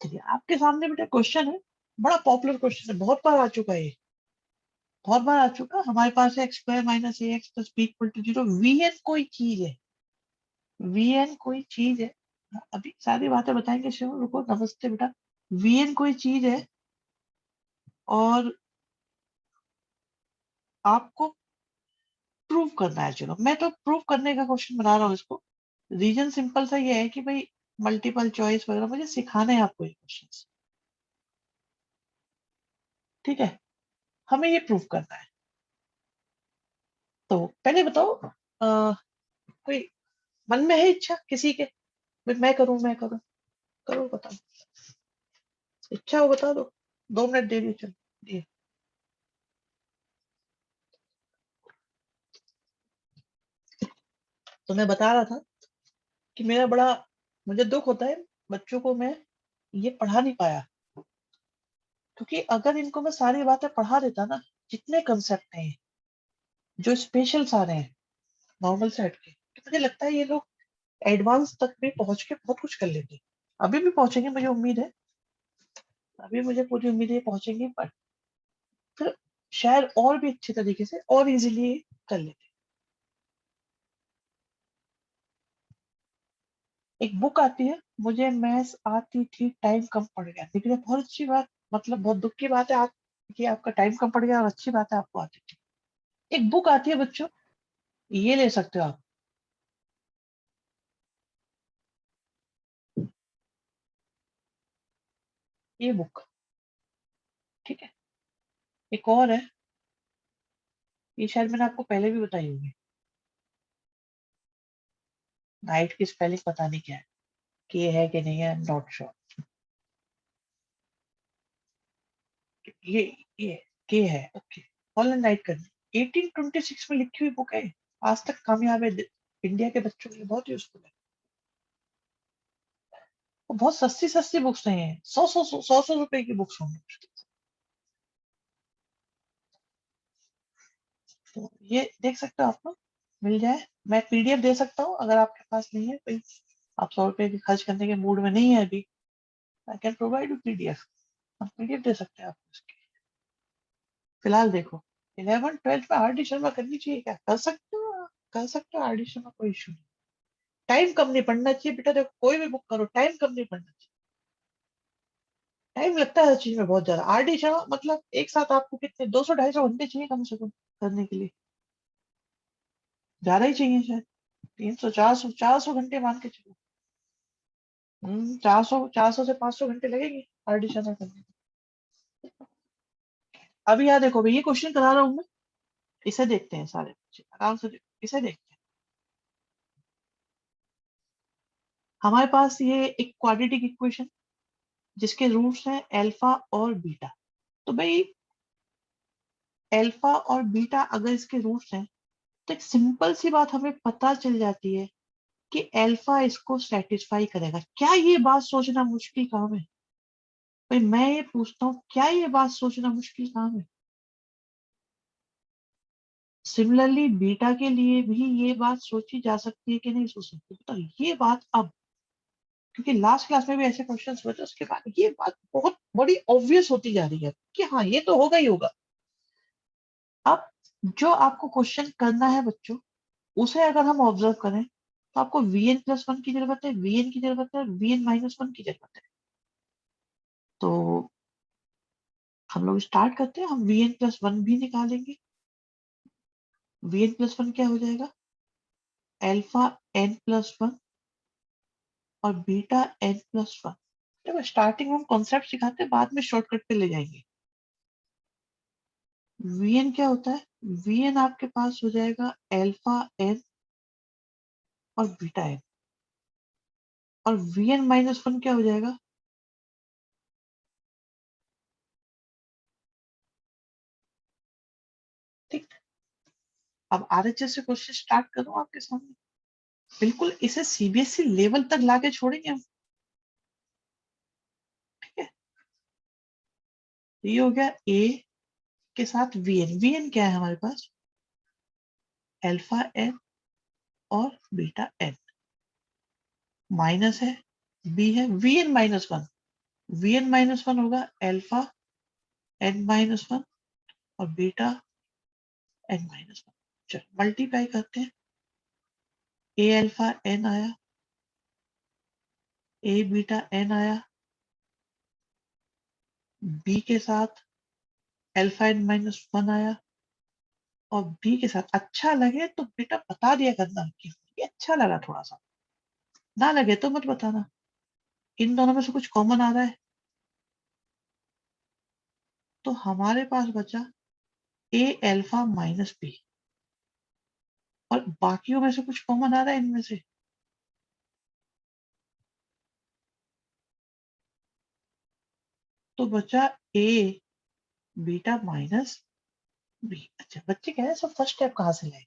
चलिए आपके सामने बेटा क्वेश्चन है, बड़ा पॉपुलर क्वेश्चन है, बहुत बार आ चुका है, बहुत बार आ चुका। हमारे पास है X square minus A X plus B equal to 0। V N कोई चीज है, वी एन कोई चीज है। अभी सारी बातें बताएंगे शिव, रुको, नमस्ते बेटा। वी एन कोई चीज है और आपको प्रूव करना है। चलो मैं तो प्रूव करने का क्वेश्चन बना रहा हूँ इसको। रीजन सिंपल सा ये है कि भाई मल्टीपल चॉइस वगैरह मुझे सिखाने हैं आपको ये क्वेश्चन। ठीक है, हमें ये प्रूव करना है। तो पहले बताओ, कोई मन में है इच्छा किसी के? मैं करूं, मैं करूं, करो बताओ, इच्छा हो बता दो। 2 मिनट दे दिए, चलो दिए। तो मैं बता रहा था कि मेरा बड़ा, मुझे दुख होता है बच्चों को मैं ये पढ़ा नहीं पाया, क्योंकि अगर इनको मैं सारी बातें पढ़ा देता ना, जितने कंसेप्ट हैं जो स्पेशल सारे हैं नॉर्मल से हटके, तो मुझे लगता है ये लोग एडवांस तक भी पहुंच के बहुत कुछ कर लेते हैं। अभी भी पहुंचेंगे मुझे उम्मीद है, अभी मुझे पूरी उम्मीद है पहुंचेंगे, पर फिर शायद और भी अच्छे तरीके से और इजीली कर लेते। एक बुक आती है, मुझे मैथ्स आती थी, टाइम कम पड़ गया। देखिए बहुत अच्छी बात, मतलब बहुत दुख की बात है आप कि आपका टाइम कम पड़ गया, और अच्छी बात है आपको आती थी। एक बुक आती है बच्चों, ये ले सकते हो आप, ये बुक। ठीक है, एक और है, ये शायद मैंने आपको पहले भी बताई होगी। नाइट की स्पेलिंग पता नहीं क्या है, के है कि नहीं है, आई एम नॉट श्योर। ये ये के है, ओके। ऑल एंड नाइट करनी 1826 में लिखी हुई बुक है, आज तक कामयाब है, इंडिया के बच्चों के लिए बहुत यूजफुल है। वो बहुत सस्ती सस्ती बुक्स नहीं है, 100 रुपए की बुक्स होंगी। तो ये देख सकते हो आप लोग, मिल जाए। मैं पीडीएफ दे सकता हूँ अगर आपके पास नहीं है, कोई आप 100 रुपए की खर्च करने के मूड में नहीं है अभी, I can provide you PDF. हम पीडीएफ दे सकते हैं आपको इसकी। फिलहाल देखो, 11th 12th में आर डी शर्मा करनी चाहिए क्या? कर सकते हो, कर सकते हो आर डी शर्मा, कोई इशू नहीं। टाइम कम नहीं पड़ना चाहिए बेटा, देखो कोई भी बुक करो टाइम कम नहीं पड़ना चाहिए। टाइम लगता है हर चीज में बहुत ज्यादा। आर डी शर्मा मतलब एक साथ आपको कितने 200 250 घंटे चाहिए कम से कम करने के लिए, ज्यादा ही चाहिए शायद, 300 400 घंटे मान के चलो। 400 से 500 घंटे लगेंगे आर डी शर्मा करने में। अभी यहाँ देखो भाई, ये क्वेश्चन करा रहा हूँ मैं, इसे देखते हैं सारे बच्चे आराम से, इसे देखते हैं। हमारे पास ये एक क्वाड्रेटिक इक्वेशन जिसके रूट्स हैं अल्फा और बीटा। तो भाई अल्फा और बीटा अगर इसके रूट्स हैं, तो एक सिंपल सी बात हमें पता चल जाती है कि अल्फा इसको सेटिस्फाई करेगा। क्या ये बात सोचना मुश्किल काम है? भाई मैं ये पूछता हूँ, क्या ये बात सोचना मुश्किल काम है? सिमिलरली बीटा के लिए भी ये बात सोची जा सकती है कि नहीं सोच सकती? तो ये बात अब, क्योंकि लास्ट क्लास में भी ऐसे क्वेश्चंस हुए थे, उसके बाद ये बात बहुत बड़ी ऑब्वियस होती जा रही है कि हाँ ये तो होगा ही होगा। अब जो आपको क्वेश्चन करना है बच्चों, उसे अगर हम ऑब्जर्व करें, तो आपको vn+1 की जरूरत है, vn की जरूरत है, और vn-1 की जरूरत है। तो हम लोग स्टार्ट करते हैं, हम vn+1 भी निकालेंगे। vn+1 क्या हो जाएगा? अल्फा n+1 और बीटा n+1। देखो स्टार्टिंग में हम कॉन्सेप्ट सिखाते हैं, बाद में शॉर्टकट पे ले जाएंगे। vn क्या होता है? vn आपके पास हो जाएगा अल्फा n और बीटा n, और vn-1 क्या हो जाएगा? ठीक। अब आरएचएस से क्वेश्चन स्टार्ट करूं आपके सामने, बिल्कुल इसे सीबीएसई लेवल तक लाके छोड़ेंगे हम। ठीक है, तो ये हो गया ए के साथ vn। vn क्या है हमारे पास? अल्फा n और बीटा n। माइनस है, बी है vn-1। Vn माइनस वन होगा अल्फा n माइनस वन और बीटा n माइनस वन। चलो मल्टीप्लाई करते हैं, a अल्फा n आया, a बीटा n आया, b के साथ अल्फा n माइनस वन आया और b के साथ। अच्छा लगे तो बेटा बता दिया करना कि ये अच्छा लगा, थोड़ा सा ना लगे तो मत बताना। इन दोनों में से कुछ कॉमन आ रहा है तो हमारे पास बचा a अल्फा माइनस b, और बाकियों में से कुछ कॉमन आ रहा है इनमें से, तो बचा a बीटा माइनस b। अच्छा बच्चे कह रहे हैं सब फर्स्ट स्टेप कहाँ से लाए?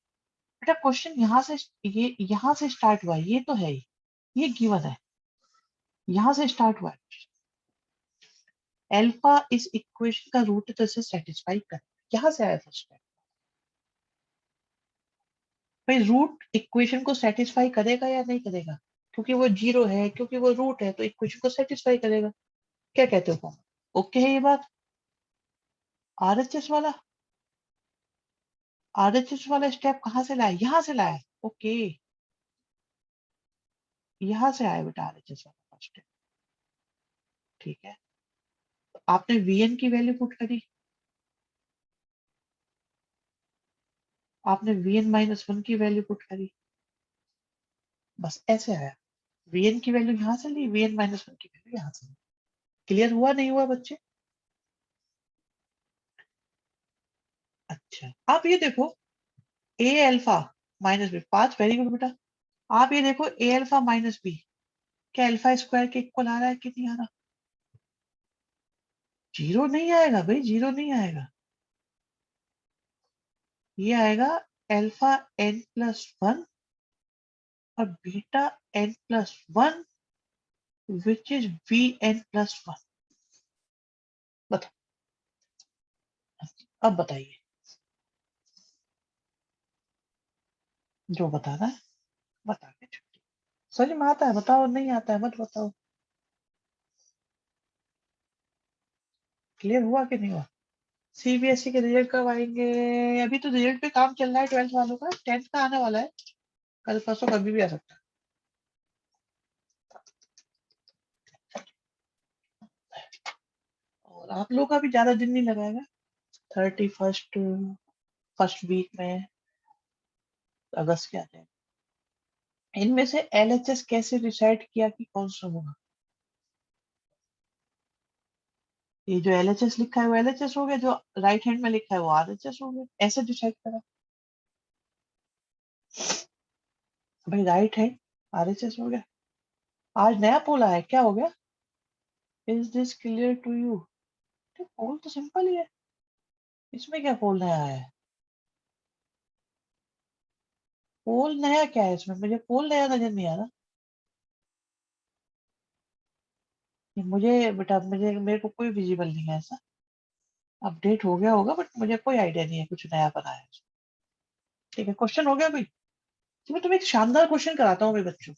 बेटा क्वेश्चन यहाँ से, ये यहाँ से स्टार्ट हुआ है, ये तो है ही, ये गिवन है, यहाँ से स्टार्ट हुआ है। अल्फा इस इक्वेशन का रूट है तो इसे सेटिस्फाई कर, यहाँ से आया फर्स्ट स्टेप। भाई रूट इक्वेशन को सेटिस्फाई करेगा या नहीं करेगा? क्योंकि वो जीरो है, क्योंकि वो रूट है, तो इक्वेशन को सेटिस्फाई करेगा। क्या कहते हो? ओके है ये बात? आरएचएस वाला, आरएचएस वाला स्टेप कहाँ से लाया? यहाँ से लाया। ओके, यहाँ से आया बेटा आरएचएस वाला फर्स्ट स्टेप। ठीक है, तो आपने वीएन की वैल्यू पुट करी, आपने वीएन माइनस वन की वैल्यू पुट करी, बस ऐसे आया। वीएन की वैल्यू यहाँ से ली, वीएन माइनस वन की वैल्यू यहाँ से ली। क्लियर हुआ नहीं हुआ बच्चे? अच्छा आप ये देखो, ए अल्फा माइनस बी, पांच, वेरी गुड बेटा। आप ये देखो ए अल्फा माइनस बी, क्या अल्फा स्क्वायर के इक्वल आ रहा है कि नहीं आ रहा? जीरो नहीं आएगा भाई, जीरो नहीं आएगा। ये आएगा अल्फा n प्लस वन और beta n plus one which is V N plus one. बताओ, अब बताइए, जो बताना है बता के छुट्टी। समझ में आता है बताओ, नहीं आता है मत बताओ। क्लियर हुआ कि नहीं हुआ? सीबीएसई के रिजल्ट कब आएंगे? अभी तो रिजल्ट पे काम चल रहा है, 12th वालों का, 10th का आने वाला है कल परसों, कभी भी आ सकता है। और आप लोग का भी ज्यादा दिन नहीं लगाएगा, 31st, फर्स्ट वीक में अगस्त के आते हैं। इनमें से एलएचएस कैसे डिसाइड किया कि कौन सा होगा? ये जो एलएचएस लिखा है वो एलएचएस हो गया, जो राइट हैंड में लिखा है वो आरएचएस हो गया, ऐसे डिसाइड करा। भाई राइट हैंड आरएचएस हो गया। आज नया पोल आया, क्या हो गया? Is this clear to you? Poll तो सिंपल ही है, इसमें क्या पोल नया है? पोल नया क्या है इसमें? मुझे पोल नया नजर नहीं आ रहा। मुझे बेटा, मुझे मेरे को कोई विजिबल नहीं है ऐसा। अपडेट हो गया होगा बट मुझे कोई आइडिया नहीं है कुछ नया बना है। ठीक है, क्वेश्चन हो गया भाई। तो मैं तुम्हें एक शानदार क्वेश्चन कराता हूँ मेरे बच्चों,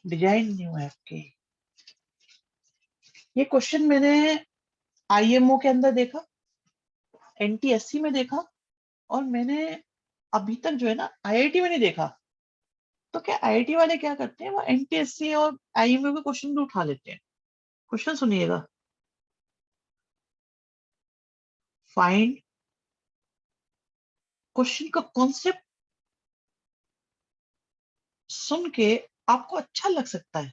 डिजाइन न्यू है आपके। ये क्वेश्चन मैंने आईएमओ के अंदर देखा, एनटीएससी में देखा, और मैंने अभी तक जो है ना आईआईटी में नहीं देखा। तो क्या आईआईटी वाले क्या करते हैं, वो एनटीएससी और आईएमओ के क्वेश्चन भी उठा लेते हैं। क्वेश्चन सुनिएगा, फाइंड, क्वेश्चन का कॉन्सेप्ट सुन के आपको अच्छा लग सकता है।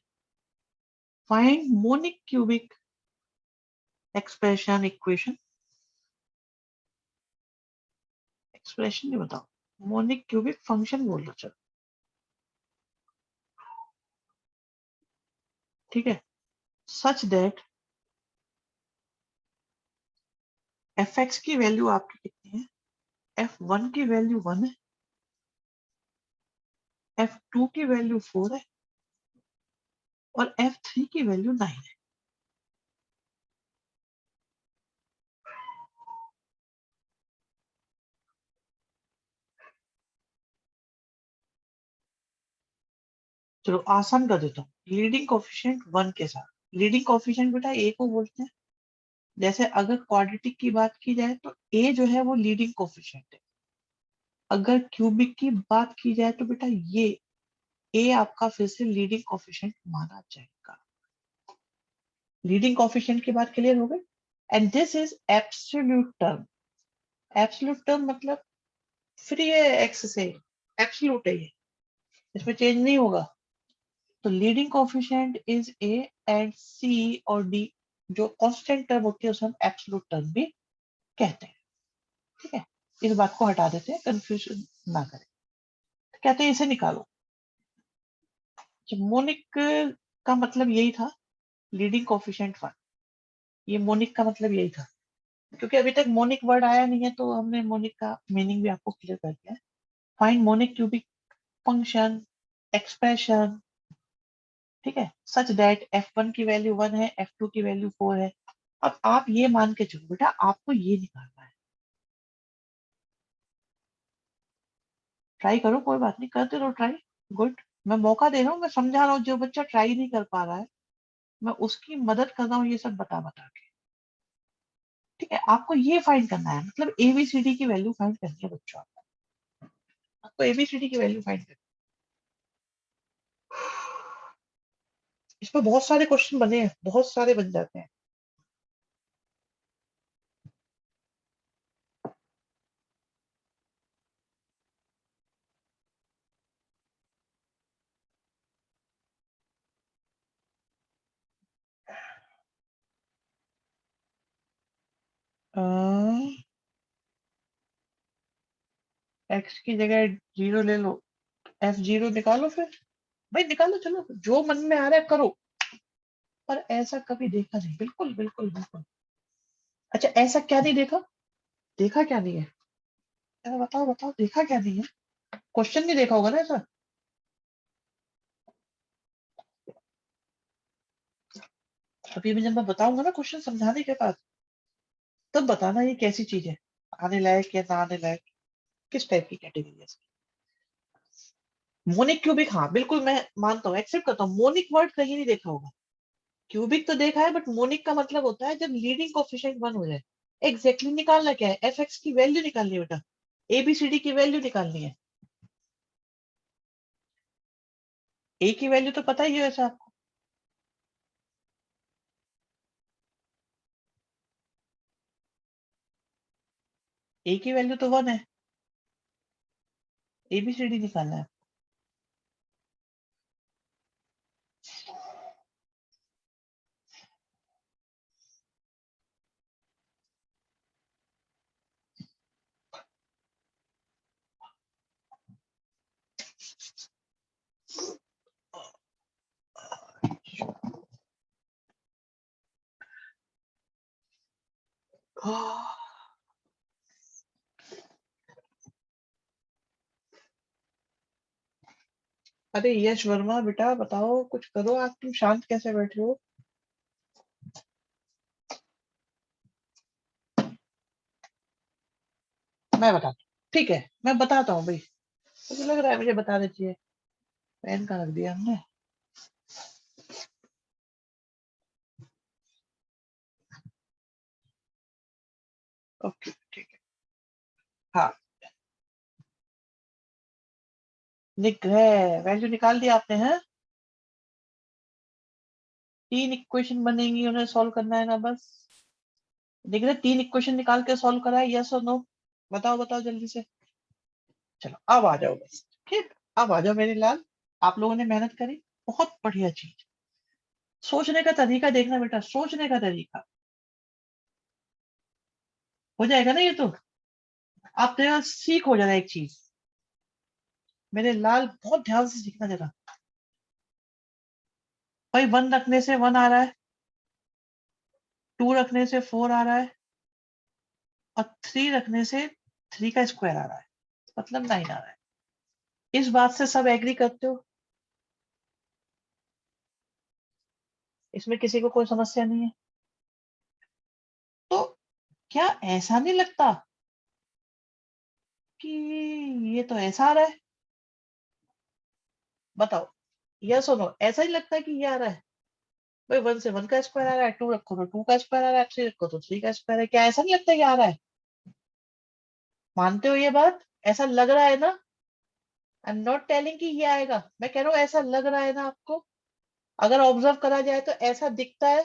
Find monic cubic expression equation, expression नहीं बताओ, मोनिक क्यूबिक फंक्शन बोल लो चलो। ठीक है, सच दैट एफ एक्स की वैल्यू आपकी कितनी है? एफ वन की वैल्यू वन है, एफ टू की वैल्यू फोर है और एफ थ्री की वैल्यू नाइन है। चलो आसान कर देता हूँ, लीडिंग कोफिशिएंट वन के साथ, लीडिंग कोफिशिएंट बेटा ए को बोलते हैं। जैसे अगर क्वाड्रेटिक की बात की जाए तो ए जो है वो लीडिंग कोफिशिएंट है। अगर क्यूबिक की बात की जाए तो बेटा ये ए आपका फिर से लीडिंग कोफिशिएंट माना जाएगा। लीडिंग कोफिशिएंट की बात क्लियर हो गई। And this is absolute term. Absolute term मतलब फ्री है एक्स से, एब्सोल्यूट है ये, इसमें चेंज नहीं होगा। तो leading coefficient is A and C और डी जो कांस्टेंट टर्म होती है उसे हम एब्सोल्यूट टर्म भी कहते हैं। ठीक है, इस बात को हटा देते हैं, कंफ्यूजन ना करें। तो कहते हैं इसे निकालो। मोनिक का मतलब यही था, लीडिंग कोफिशिएंट वन। ये मोनिक का मतलब यही था। क्योंकि अभी तक मोनिक वर्ड आया नहीं है तो हमने मोनिक का मीनिंग भी आपको क्लियर कर दिया है। Find monic cubic function expression, ठीक है, सच दैट f1 की वैल्यू 1 है, f2 की वैल्यू 4 है। अब आप ये मान के चलो बेटा आपको ये निकालना है। ट्राई करो, कोई बात नहीं, करते रहो ट्राई। गुड, मैं मौका दे रहा हूँ, मैं समझा रहा हूँ। जो बच्चा ट्राई नहीं कर पा रहा है मैं उसकी मदद कर रहा हूँ ये सब बता बता के। ठीक है, आपको ये फाइंड करना है, मतलब एबीसीडी की वैल्यू फाइंड करनी है बच्चों। आपको एबीसीडी की वैल्यू फाइंड करनी है। इस पर बहुत सारे क्वेश्चन बने हैं, बहुत सारे बन जाते हैं। एक्स की जगह जीरो ले लो, एफ जीरो निकालो फिर। भाई निकालो, चलो जो मन में आ रहा है करो। पर ऐसा कभी देखा नहीं, बिल्कुल बिल्कुल बिल्कुल। अच्छा ऐसा क्या नहीं देखा? देखा क्या नहीं है? बताओ बताओ, देखा क्या नहीं है? क्वेश्चन नहीं देखा होगा ना ऐसा? अभी मैं जब मैं बताऊंगा ना क्वेश्चन समझाने के बाद, तब बताना ये कैसी चीज है, आने लायक या ना आने लायक, किस टाइप की कैटेगरी है। मोनिक क्यूबिक, हाँ बिल्कुल मैं मानता हूँ, एक्सेप्ट करता हूँ, मोनिक वर्ड कहीं नहीं देखा होगा। क्यूबिक तो देखा है बट मोनिक का मतलब होता है जब लीडिंग कोफिशिएंट वन हो जाए। एग्जैक्टली निकालना क्या है, एफ एक्स की वैल्यू निकालनी है बेटा, एबीसीडी की वैल्यू निकालनी है। ए की वैल्यू तो पता ही है वैसे आपको। ए की वैल्यू तो वन है, एबीसीडी निकालना है। अरे यश वर्मा बेटा बताओ, कुछ करो, आप तुम शांत कैसे बैठे हो? मैं बताता हूँ, ठीक है मैं बताता हूँ भाई, मुझे लग रहा है मुझे बता दीजिए। पेन का रख दिया हमने। ओके ठीक है। हाँ निक है, वैल्यू निकाल दिया आपने, हैं? तीन इक्वेशन बनेंगी, उन्हें सॉल्व करना है ना बस। देख रहे, तीन इक्वेशन निकाल के सॉल्व करा है, यस और नो? बताओ बताओ जल्दी से। चलो अब आ जाओ बस, ठीक, अब आ जाओ मेरे लाल। आप लोगों ने मेहनत करी, बहुत बढ़िया चीज। सोचने का तरीका देखना बेटा, सोचने का तरीका। हो जाएगा ना ये तो। आप तो यार सीख हो जाना एक चीज, मेरे लाल बहुत ध्यान से सीखना जरा। भाई वन रखने से वन आ रहा है, टू रखने से फोर आ रहा है, और थ्री रखने से थ्री का स्क्वायर आ रहा है, मतलब नाइन आ रहा है। इस बात से सब एग्री करते हो? इसमें किसी को कोई समस्या नहीं है? तो क्या ऐसा नहीं लगता कि ये तो ऐसा आ रहा है? बताओ, यस और नो, ऐसा ही लगता है कि ये आ रहा है? भाई 1 से 1 का स्क्वायर आ रहा है, 2 रखो तो 2 का स्क्वायर आ रहा है, 3 रखो तो 3 का स्क्वायर है। क्या ऐसा नहीं लगता कि आ रहा है? मानते हो ये बात? ऐसा लग रहा है ना? आई एम नॉट टेलिंग कि ये आएगा, मैं कह रहा हूँ ऐसा लग रहा है ना आपको? अगर ऑब्जर्व करा जाए तो ऐसा दिखता है,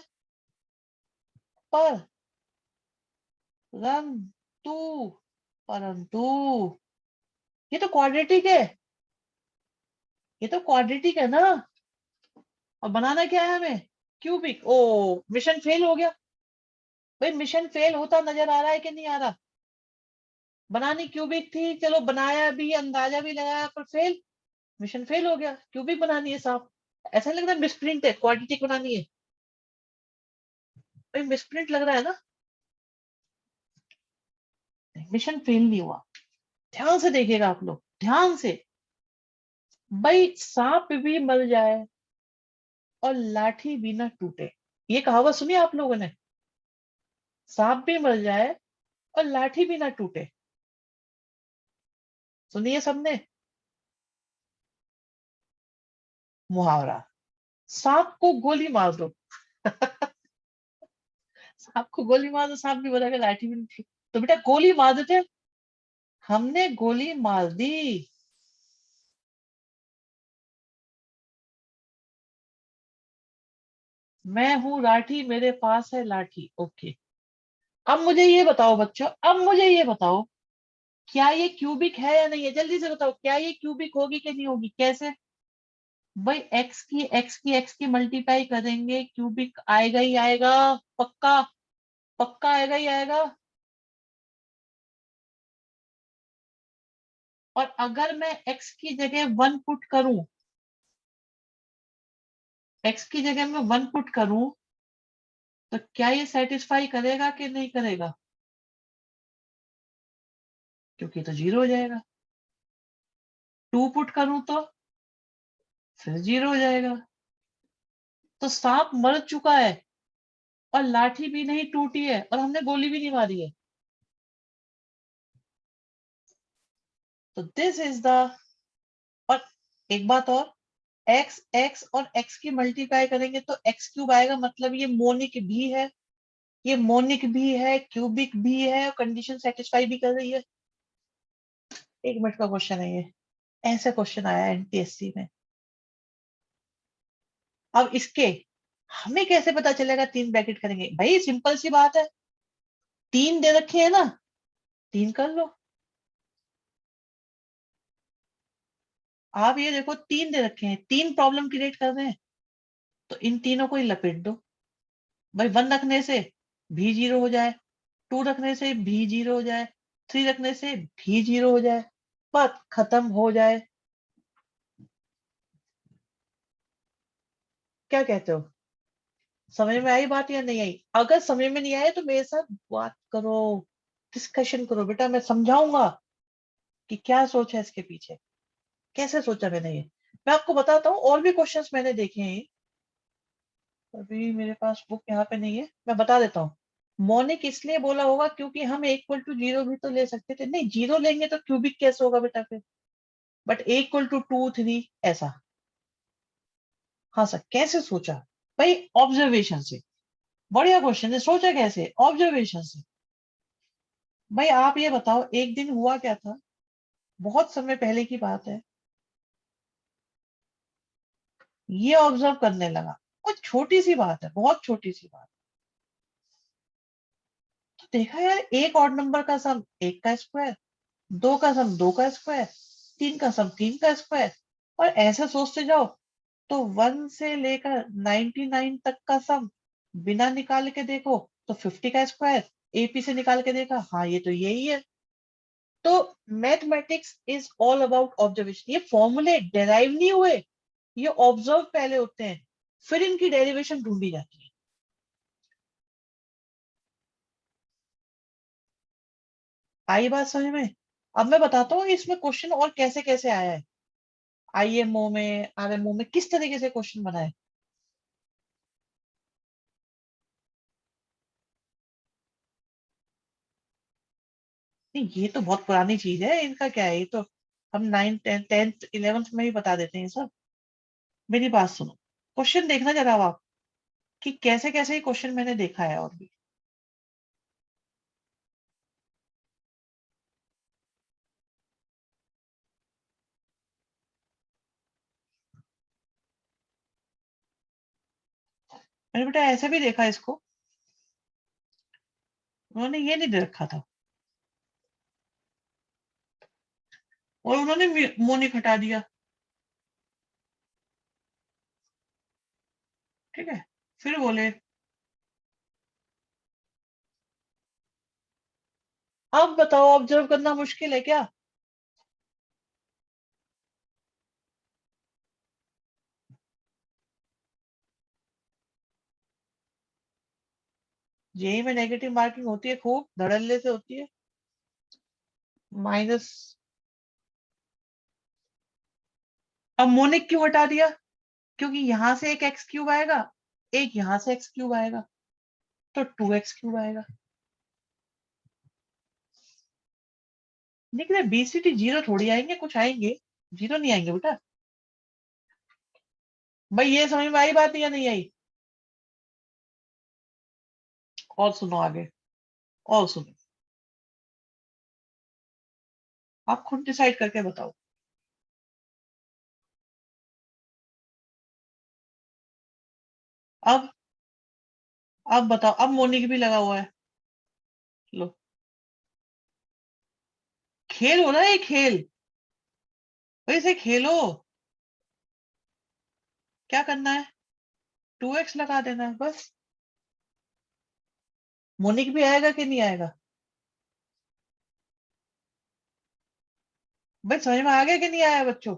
पर रन टू, परंतु ये तो क्वाड्रेटिक है, ये तो क्वाड्रेटिक है ना। और बनाना क्या है हमें? क्यूबिक। ओ, मिशन फेल हो गया। भाई मिशन फेल होता नजर आ रहा है कि नहीं आ रहा? बनानी क्यूबिक थी, चलो बनाया भी, अंदाजा भी लगाया, पर फेल। मिशन फेल हो गया, क्यूबिक बनानी है साफ। ऐसा नहीं लग रहा मिसप्रिंट है, क्वाड्रेटिक बनानी है? भाई मिसप्रिंट लग रहा है ना? मिशन फेल नहीं हुआ। ध्यान से देखिएगा आप लोग, ध्यान से। भाई सांप भी मर जाए और लाठी भी ना टूटे, ये कहावत सुनी आप लोगों ने? सांप भी मर जाए और लाठी भी ना टूटे, सुनिए सबने। मुहावरा। सांप को गोली मार दो, सांप को गोली मार दो, सांप भी मरेगा, लाठी भी नहीं टूटे। तो बेटा गोली मार देते, हमने गोली मार दी। मैं हूं लाठी, मेरे पास है लाठी, ओके। अब मुझे ये बताओ बच्चों, अब मुझे ये बताओ, क्या ये क्यूबिक है या नहीं है? जल्दी से बताओ, क्या ये क्यूबिक होगी कि नहीं होगी? कैसे? भाई एक्स की मल्टीप्लाई करेंगे, क्यूबिक आएगा ही आएगा, पक्का, पक्का आएगा ही आएगा। और अगर मैं एक्स की जगह 1 पुट करूं, एक्स की जगह मैं 1 पुट करूं, तो क्या ये सेटिस्फाई करेगा कि नहीं करेगा? क्योंकि तो जीरो हो जाएगा। 2 पुट करूं तो फिर जीरो हो जाएगा। तो सांप मर चुका है और लाठी भी नहीं टूटी है और हमने गोली भी नहीं मारी है। तो दिस इज द। और एक बात और, एक्स एक्स और एक्स की मल्टीप्लाई करेंगे तो एक्स क्यूब आएगा, मतलब ये मोनिक भी है, ये मोनिक भी है, क्यूबिक भी है, कंडीशन सेटिस्फाई भी कर रही है। 1 मिनट का क्वेश्चन है ये, ऐसे क्वेश्चन आया एनटीएससी में। अब इसके हमें कैसे पता चलेगा? 3 ब्रैकेट करेंगे भाई, सिंपल सी बात है, 3 दे रखे है ना, 3 कर लो। आप ये देखो, 3 दे रखे हैं, 3 प्रॉब्लम क्रिएट कर रहे हैं, तो इन तीनों को ही लपेट दो। भाई 1 रखने से भी जीरो हो जाए, 2 रखने से भी जीरो हो जाए, 3 रखने से भी जीरो हो जाए, बात खत्म हो जाए। क्या कहते हो? समझ में आई बात या नहीं आई? अगर समझ में नहीं आए तो मेरे साथ बात करो, डिस्कशन करो बेटा, मैं समझाऊंगा कि क्या सोच है इसके पीछे, कैसे सोचा मैंने ये। मैं आपको बताता हूँ, और भी क्वेश्चंस मैंने देखे हैं। अभी मेरे पास बुक यहाँ पे नहीं है, मैं बता देता हूँ। मोनिक इसलिए बोला होगा क्योंकि हम इक्वल टू जीरो भी तो ले सकते थे, नहीं जीरो लेंगे तो क्यूबिक कैसे होगा बेटा फिर? बट इक्वल टू 2 3 ऐसा। हाँ सर, कैसे सोचा? भाई ऑब्जर्वेशन से। बढ़िया क्वेश्चन है, सोचा कैसे? ऑब्जर्वेशन से। भाई आप ये बताओ, एक दिन हुआ क्या था, बहुत समय पहले की बात है, ये ऑब्जर्व करने लगा, कुछ छोटी सी बात है, बहुत छोटी सी बात। तो देखा यार, एक ऑड नंबर का सम 1 का स्क्वायर, 2 का सम 2 का स्क्वायर, 3 का सम 3 का स्क्वायर। और ऐसे सोचते जाओ तो 1 से लेकर 99 तक का सम बिना निकाल के देखो तो 50 का स्क्वायर, एपी से निकाल के देखा, हाँ ये तो यही है। तो mathematics is all about observation, ये फॉर्मूले डेराइव नहीं हुए, ये ऑब्जर्व पहले होते हैं, फिर इनकी डेरिवेशन ढूंढी जाती है। आई बात समझ में? अब मैं बताता हूँ इसमें क्वेश्चन और कैसे कैसे आया है, आईएमओ में, आरएमओ में किस तरीके से क्वेश्चन बनाए। नहीं ये तो बहुत पुरानी चीज है, इनका क्या है, ये तो हम 9th 10th 11th में ही बता देते हैं सब। मेरी बात सुनो, क्वेश्चन देखना जरा आप। कि कैसे कैसे ये क्वेश्चन मैंने देखा है और भी। मैंने बेटा ऐसे भी देखा इसको, उन्होंने ये नहीं दे रखा था और उन्होंने मोनिक हटा दिया। ठीक है, फिर बोले अब बताओ ऑब्जर्व करना मुश्किल है क्या? जेई में नेगेटिव मार्किंग होती है, खूब धड़ल्ले से होती है। माइनस। अब मोनिक क्यों हटा दिया? क्योंकि यहां से एक एक्स क्यूब आएगा, एक यहां से एक्स क्यूब आएगा, तो 2x क्यूब आएगा। लेकिन बीसीटी जीरो थोड़ी आएंगे, कुछ आएंगे, जीरो नहीं आएंगे बेटा। भाई ये समझ में आई बात या नहीं आई? और सुनो आगे, और सुनो, आप खुद डिसाइड करके बताओ। अब अब बताओ, अब मोनिक भी लगा हुआ है। लो, खेल हो रहा है ये खेल, वैसे खेलो। क्या करना है? 2x लगा देना है बस। मोनिक भी आएगा कि नहीं आएगा? भाई समझ में आ गया कि नहीं आया बच्चों?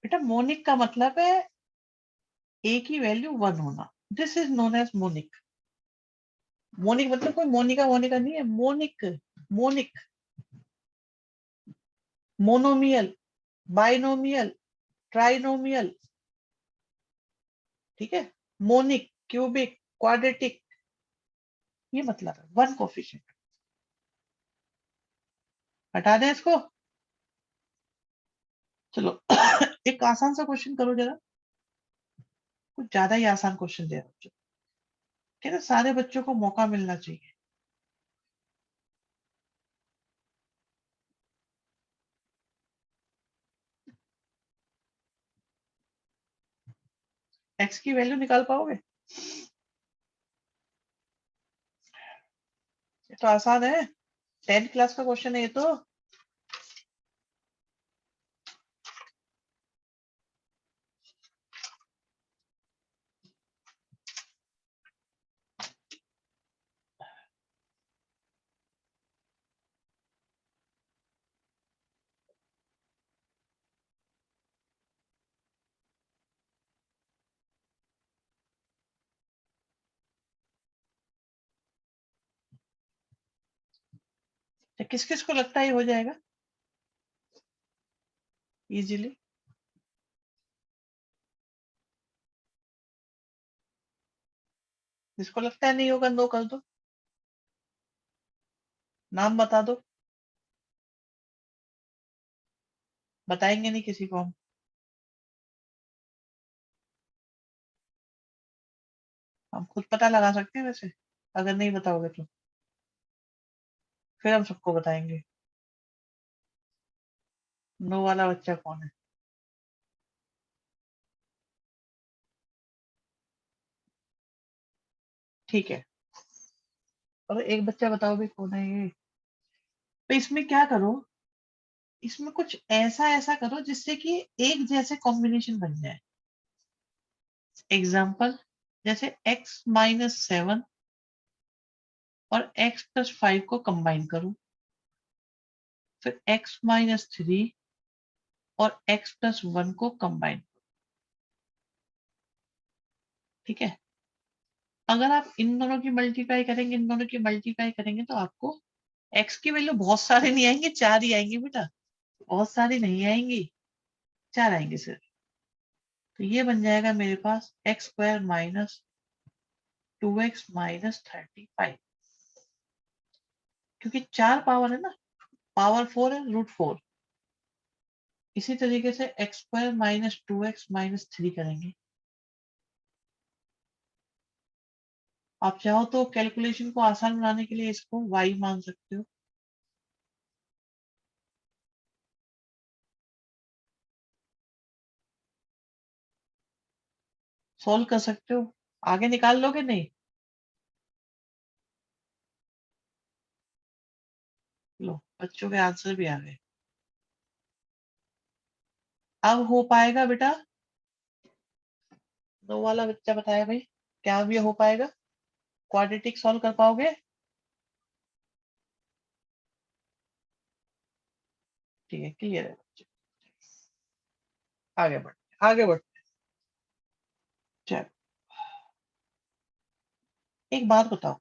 बेटा मोनिक का मतलब है ए की वैल्यू 1 होना। This is known as monic. Monic मतलब कोई मोनिका मोनिका नहीं है, monic. Monic, monomial, binomial, trinomial. ठीक है, मोनिक, क्यूबिक, क्वाड्रेटिक, ये मतलब है वन कोफिशिएंट। हटा दें इसको। चलो एक आसान सा क्वेश्चन करो जरा, कुछ ज्यादा ही आसान क्वेश्चन दे रहा हूँ। कहते सारे बच्चों को मौका मिलना चाहिए। एक्स की वैल्यू निकाल पाओगे? ये तो आसान है, 10th क्लास का क्वेश्चन है ये तो। तो किस किस को लगता है ये हो जाएगा इजीली? जिसको लगता है नहीं होगा नो कर दो, नाम बता दो। बताएंगे नहीं किसी को हम। हम खुद पता लगा सकते हैं वैसे, अगर नहीं बताओगे तो फिर हम सबको बताएंगे। नो वाला बच्चा कौन है? ठीक है, और एक बच्चा बताओ भी कौन है ये। तो इसमें क्या करो, इसमें कुछ ऐसा ऐसा करो जिससे कि एक जैसे कॉम्बिनेशन बन जाए। एग्जाम्पल, जैसे x-7 और x+5 को कंबाइन करूं, फिर x-3 और x+1 को कंबाइन। ठीक है, अगर आप इन दोनों की मल्टीप्लाई करेंगे, इन दोनों की मल्टीप्लाई करेंगे तो आपको x की वैल्यू बहुत सारे नहीं आएंगे, 4 ही आएंगी बेटा। बहुत सारी नहीं आएंगी, 4 आएंगे सिर्फ। तो ये बन जाएगा मेरे पास x² - 2x - 35। क्योंकि 4 पावर है ना, पावर 4 है √4। इसी तरीके से x² - 2x - 3 करेंगे। आप चाहो तो कैलकुलेशन को आसान बनाने के लिए इसको y मान सकते हो। सॉल्व कर सकते हो, आगे निकाल लोगे नहीं। लो, बच्चों के आंसर भी आ गए। अब हो पाएगा बेटा? 9 वाला बच्चा बताया भाई, क्या अब ये हो पाएगा? क्वाड्रेटिक सॉल्व कर पाओगे? ठीक है, क्लियर है बच्चे। आगे बढ़, आगे बढ़। चल, एक बात बताओ,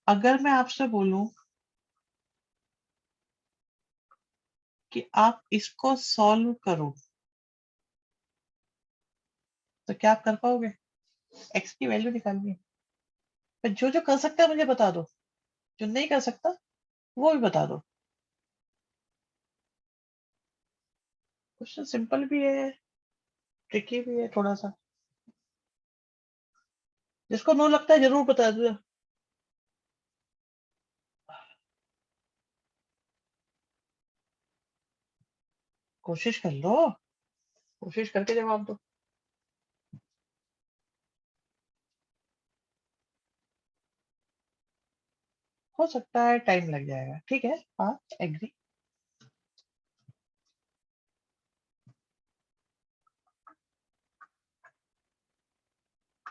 अगर मैं आपसे बोलूं कि आप इसको सॉल्व करो, तो क्या आप कर पाओगे? एक्स की वैल्यू निकालनी है। पर जो जो कर सकता है मुझे बता दो, जो नहीं कर सकता वो भी बता दो। क्वेश्चन सिंपल भी है, ट्रिकी भी है थोड़ा सा। जिसको नो लगता है जरूर बता दो। कोशिश कर लो, कोशिश करके जवाब दो। हो सकता है टाइम लग जाएगा, ठीक है, हाँ, एग्री।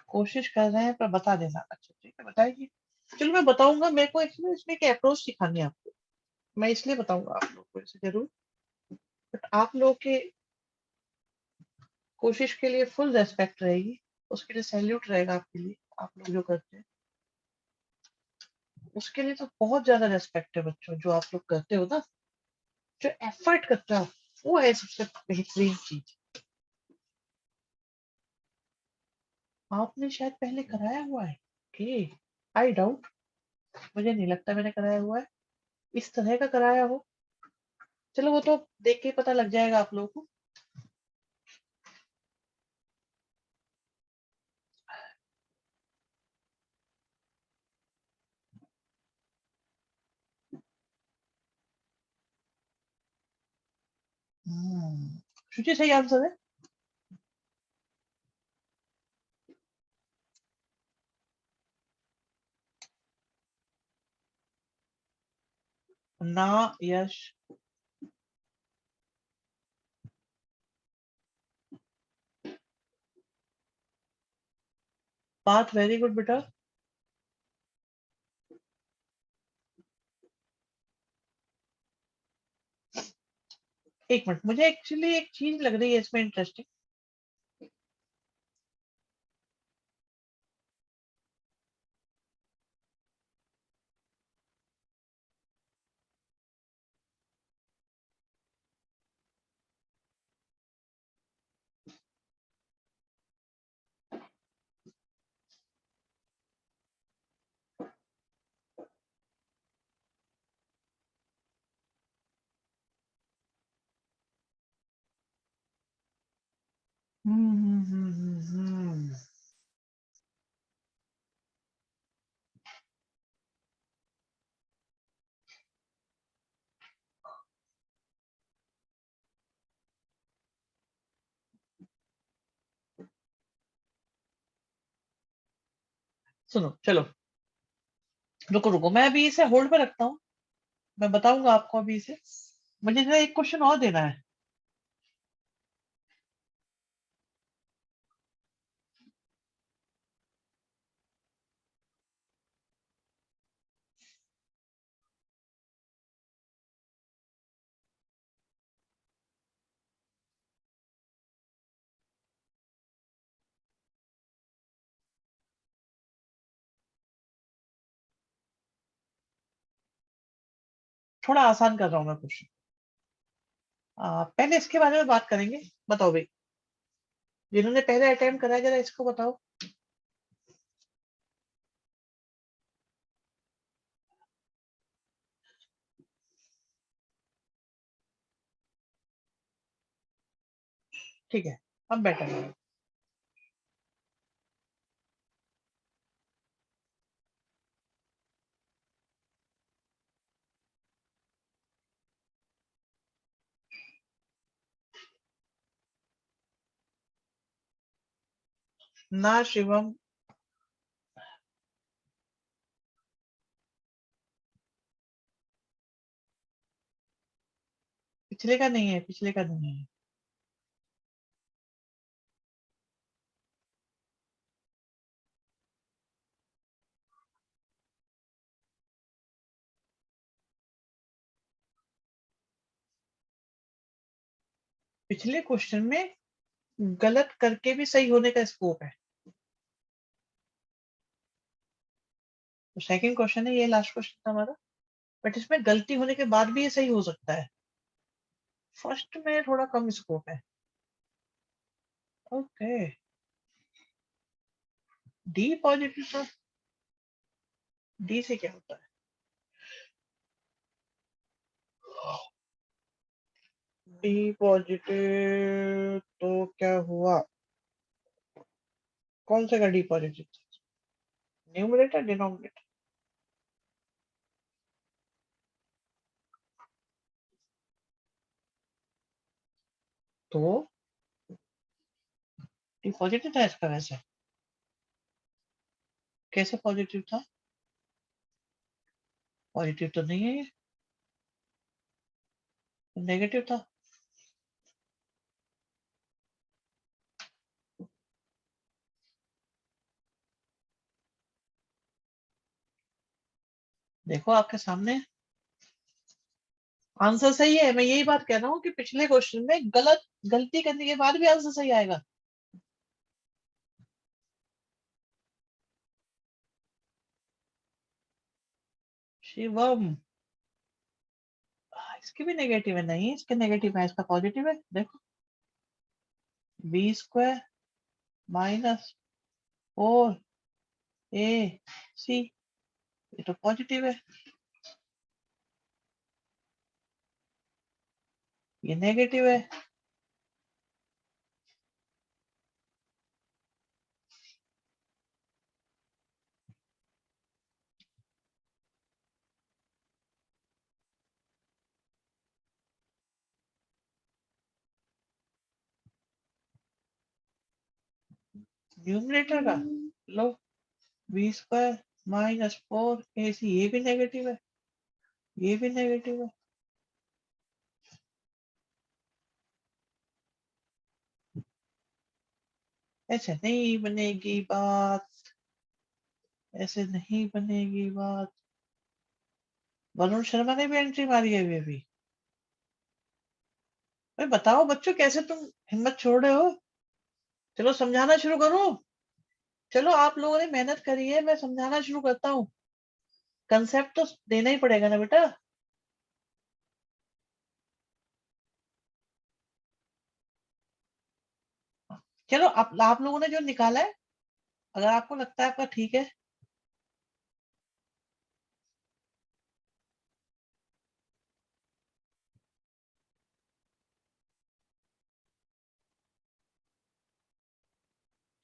कोशिश कर रहे हैं पर बता देना। अच्छा ठीक है, बताइए। चलो मैं बताऊंगा, मेरे को एक्चुअली इसमें एक अप्रोच सिखानी है आपको। मैं इसलिए बताऊंगा आप लोग को इसे जरूर। बट आप लोगों के कोशिश के लिए फुल रेस्पेक्ट रहेगी, उसके लिए सैल्यूट रहेगा आपके लिए, आप लोग जो करते हैं उसके लिए तो बहुत ज्यादा रेस्पेक्ट है बच्चों। जो आप लोग करते हो ना, जो एफर्ट करते हो, वो है सबसे बेहतरीन चीज। आपने शायद पहले कराया हुआ है, ओके, आई डाउट, मुझे नहीं लगता मैंने कराया हुआ है, इस तरह का कराया हो। चलो वो तो देख के ही पता लग जाएगा आप लोगों को। शुचि सही आंसर है। ना, यश, बात वेरी गुड बेटा। एक मिनट, मुझे एक्चुअली एक चीज लग रही है इसमें इंटरेस्टिंग। हम्म। सुनो, चलो, रुको रुको, मैं अभी इसे होल्ड पे रखता हूँ। मैं बताऊंगा आपको अभी इसे। मुझे जरा एक क्वेश्चन और देना है। थोड़ा आसान कर रहा हूँ मैं क्वेश्चन। पहले इसके बारे में बात करेंगे। बताओ भाई, जिन्होंने पहले अटेम्प्ट करा है, जरा इसको बताओ। ठीक है, अब बेटर है। ना शिवम, पिछले का नहीं है, पिछले का नहीं है। पिछले क्वेश्चन में गलत करके भी सही होने का स्कोप है। तो सेकंड क्वेश्चन है, ये लास्ट क्वेश्चन था हमारा, बट इसमें गलती होने के बाद भी ये सही हो सकता है। फर्स्ट में थोड़ा कम स्कोप है। ओके, डी पॉजिटिव था। डी से क्या होता है? डी पॉजिटिव तो क्या हुआ? कौन से का डी पॉजिटिव था? Numerator denominator? तो डी पॉजिटिव था इसका वैसे? कैसे पॉजिटिव था? पॉजिटिव तो नहीं है ये, नेगेटिव था। देखो आपके सामने आंसर सही है। मैं यही बात कह रहा हूँ कि पिछले क्वेश्चन में गलती करने के बाद भी आंसर सही आएगा। शिवम, इसकी भी नेगेटिव है? नहीं, इसके नेगेटिव है, इसका पॉजिटिव है। देखो, बी स्क्वायर माइनस 4ac, ये तो पॉजिटिव है, ये नेगेटिव है। न्यूमरेटर का लो, बी स्क्वायर माइनस 4ac, ये भी नेगेटिव है, ये भी नेगेटिव है। ऐसे नहीं बनेगी बात, ऐसे नहीं बनेगी बात। वरुण शर्मा ने भी एंट्री मारी है अभी। भाई बताओ बच्चों, कैसे तुम हिम्मत छोड़ रहे हो? चलो समझाना शुरू करो। चलो, आप लोगों ने मेहनत करी है, मैं समझाना शुरू करता हूँ। कंसेप्ट तो देना ही पड़ेगा ना बेटा। चलो, आप लोगों ने जो निकाला है, अगर आपको लगता है आपका ठीक है।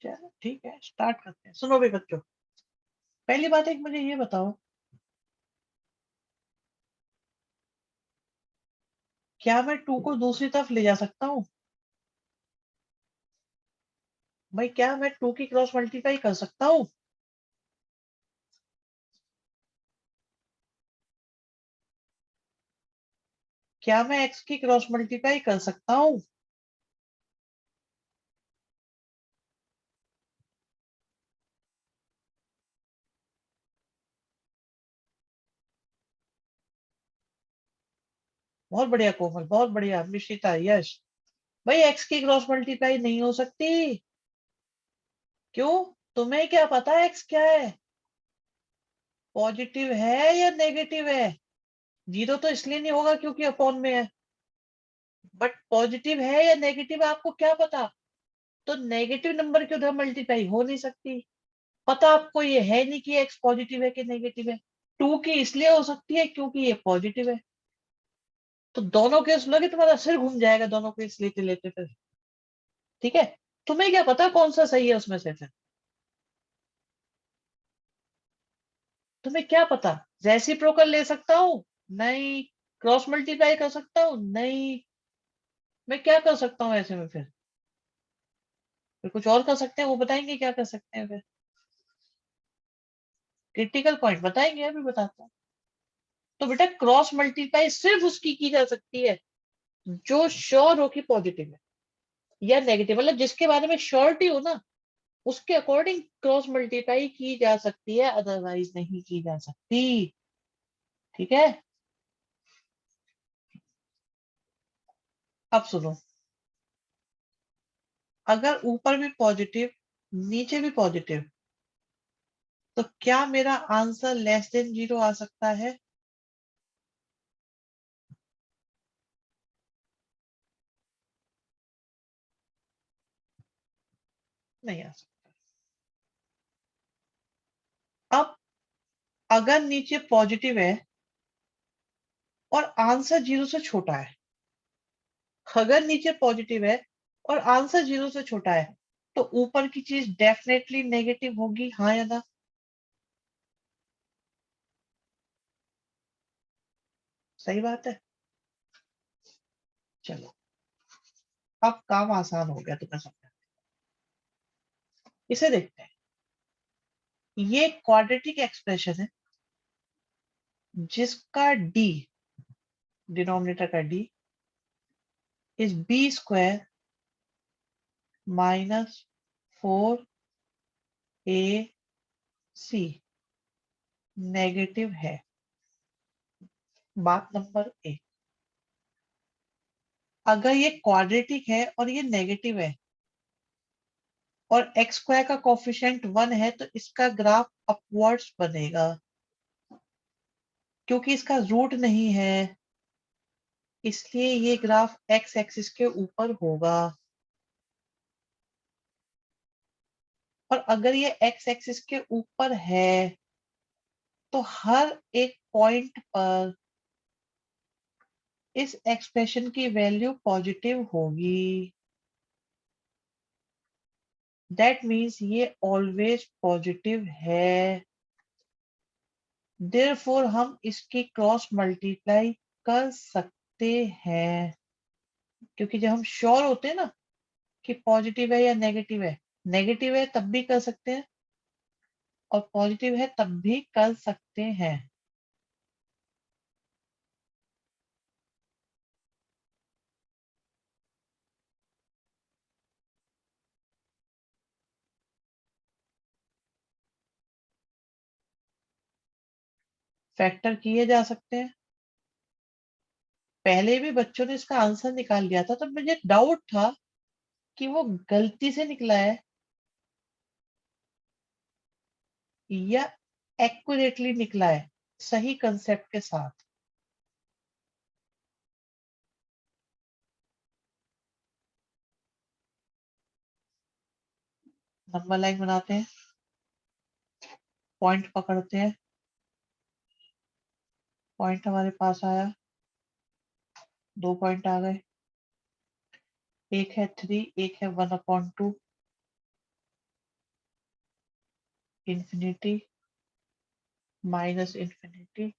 चलो ठीक है, स्टार्ट करते हैं। सुनो भी बच्चों, पहली बात एक मुझे ये बताओ, क्या मैं 2 को दूसरी तरफ ले जा सकता हूँ? भाई, क्या मैं 2 की क्रॉस मल्टीप्लाई कर सकता हूँ? क्या मैं x की क्रॉस मल्टीप्लाई कर सकता हूँ? बहुत बढ़िया कोमल, बहुत बढ़िया मिश्रिता, यश। भाई, x की क्रॉस मल्टीप्लाई नहीं हो सकती। क्यों? तुम्हें क्या पता x क्या है? पॉजिटिव है या नेगेटिव है? जीरो तो इसलिए नहीं होगा क्योंकि अपॉन में है, बट पॉजिटिव है या नेगेटिव है आपको क्या पता? तो नेगेटिव नंबर के उधर मल्टीप्लाई हो नहीं सकती। पता आपको ये है नहीं कि एक्स पॉजिटिव है कि नेगेटिव है। टू की इसलिए हो सकती है क्योंकि ये पॉजिटिव है। तो दोनों केस लोगे तुम्हारा सिर घूम जाएगा दोनों केस लेते लेते फिर। ठीक है, तुम्हें क्या पता कौन सा सही है उसमें से फिर? तुम्हें क्या पता? रेसिप्रोकल ले सकता हूँ? नहीं। क्रॉस मल्टीप्लाई कर सकता हूँ? नहीं। मैं क्या कर सकता हूँ ऐसे में फिर कुछ और कर सकते हैं, वो बताएंगे क्या कर सकते हैं फिर। क्रिटिकल पॉइंट बताएंगे, अभी बताता हूँ। तो बेटा क्रॉस मल्टीप्लाई सिर्फ उसकी की जा सकती है जो श्योर हो कि पॉजिटिव है या नेगेटिव, मतलब जिसके बारे में श्योरिटी हो ना, उसके अकॉर्डिंग क्रॉस मल्टीप्लाई की जा सकती है, अदरवाइज नहीं की जा सकती। ठीक है, अब सुनो। अगर ऊपर भी पॉजिटिव नीचे भी पॉजिटिव, तो क्या मेरा आंसर लेस देन जीरो आ सकता है? नहीं आ सकता। अब अगर नीचे पॉजिटिव है और आंसर जीरो से छोटा है, अगर नीचे पॉजिटिव है और आंसर जीरो से छोटा है, तो ऊपर की चीज डेफिनेटली नेगेटिव होगी, हाँ या ना? सही बात है। चलो, अब काम आसान हो गया तुम्हें समझा। इसे देखते हैं। ये क्वाड्रेटिक एक्सप्रेशन है जिसका डी, डिनोमिनेटर का D, is B square minus 4ac negative है। बात नंबर एक, अगर ये क्वाड्रेटिक है और ये नेगेटिव है और एक्स स्क्वायर का कोफिशिएंट 1 है, तो इसका ग्राफ अपवर्ड्स बनेगा। क्योंकि इसका रूट नहीं है, इसलिए ये ग्राफ एक्स एक्सिस के ऊपर होगा। और अगर ये एक्स एक्सिस के ऊपर है, तो हर एक पॉइंट पर इस एक्सप्रेशन की वैल्यू पॉजिटिव होगी। दैट मीन्स ये ऑलवेज पॉजिटिव है। देयरफॉर हम इसकी क्रॉस मल्टीप्लाई कर सकते हैं, क्योंकि जब हम श्योर होते हैं ना कि पॉजिटिव है या नेगेटिव है तब भी कर सकते हैं और पॉजिटिव है तब भी कर सकते हैं। फैक्टर किए जा सकते हैं। पहले भी बच्चों ने इसका आंसर निकाल लिया था, तो मुझे डाउट था कि वो गलती से निकला है या एक्यूरेटली निकला है, सही कंसेप्ट के साथ। नंबर लाइन बनाते हैं, पॉइंट पकड़ते हैं। पॉइंट हमारे पास आया, 2 पॉइंट आ गए। एक है 3, एक है 1/2, इंफिनिटी माइनस इंफिनिटी,